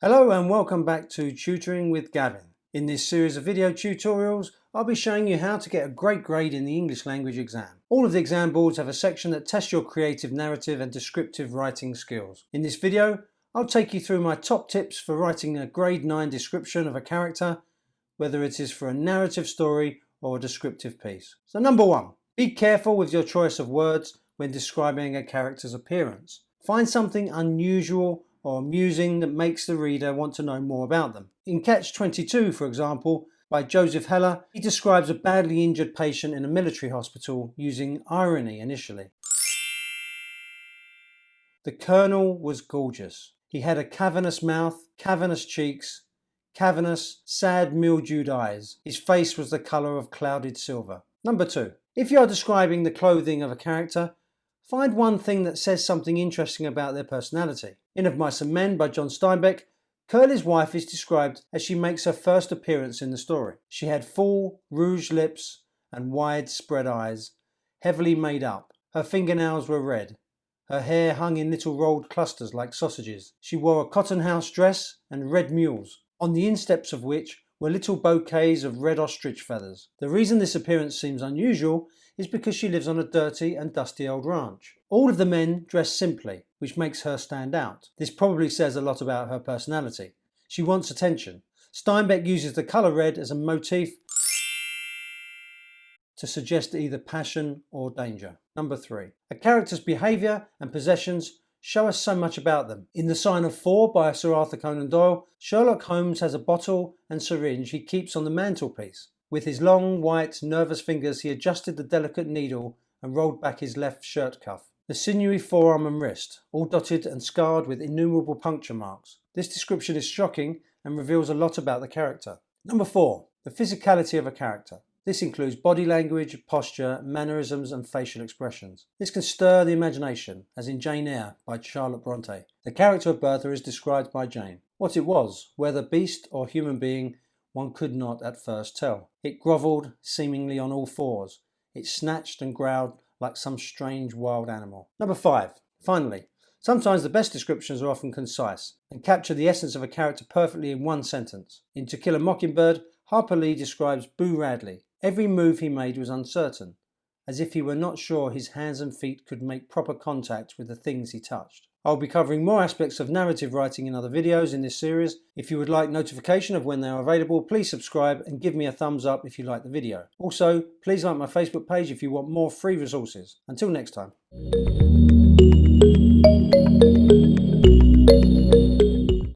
Hello and welcome back to Tutoring with Gavin. In this series of video tutorials, I'll be showing you how to get a great grade in the English language exam. All of the exam boards have a section that tests your creative narrative and descriptive writing skills. In this video, I'll take you through my top tips for writing a grade 9 description of a character, whether it is for a narrative story or a descriptive piece. So number 1, be careful with your choice of words when describing a character's appearance. Find something unusual or amusing that makes the reader want to know more about them. In Catch-22, for example, by Joseph Heller, he describes a badly injured patient in a military hospital using irony initially. The Colonel was gorgeous. He had a cavernous mouth, cavernous cheeks, cavernous, sad, mildewed eyes. His face was the colour of clouded silver. Number 2. If you are describing the clothing of a character, find one thing that says something interesting about their personality. In Of Mice and Men by John Steinbeck, Curly's wife is described as she makes her first appearance in the story. She had full, rouged lips and wide spread eyes, heavily made up. Her fingernails were red. Her hair hung in little rolled clusters like sausages. She wore a cotton house dress and red mules, on the insteps of which were little bouquets of red ostrich feathers. The reason this appearance seems unusual is because she lives on a dirty and dusty old ranch. All of the men dress simply, which makes her stand out. This probably says a lot about her personality. She wants attention. Steinbeck uses the colour red as a motif to suggest either passion or danger. Number 3. A character's behaviour and possessions show us so much about them. In The Sign of 4 by Sir Arthur Conan Doyle, Sherlock Holmes has a bottle and syringe he keeps on the mantelpiece. With his long, white, nervous fingers he adjusted the delicate needle and rolled back his left shirt cuff. The sinewy forearm and wrist, all dotted and scarred with innumerable puncture marks. This description is shocking and reveals a lot about the character. Number 4. The physicality of a character. This includes body language, posture, mannerisms and facial expressions. This can stir the imagination, as in Jane Eyre by Charlotte Bronte. The character of Bertha is described by Jane. What it was, whether beast or human being, one could not at first tell. It grovelled, seemingly on all fours. It snatched and growled like some strange wild animal. Number 5. Finally, sometimes the best descriptions are often concise and capture the essence of a character perfectly in one sentence. In To Kill a Mockingbird, Harper Lee describes Boo Radley. Every move he made was uncertain, as if he were not sure his hands and feet could make proper contact with the things he touched. I'll be covering more aspects of narrative writing in other videos in this series. If you would like notification of when they are available, please subscribe and give me a thumbs up if you like the video. Also, please like my Facebook page if you want more free resources. Until next time.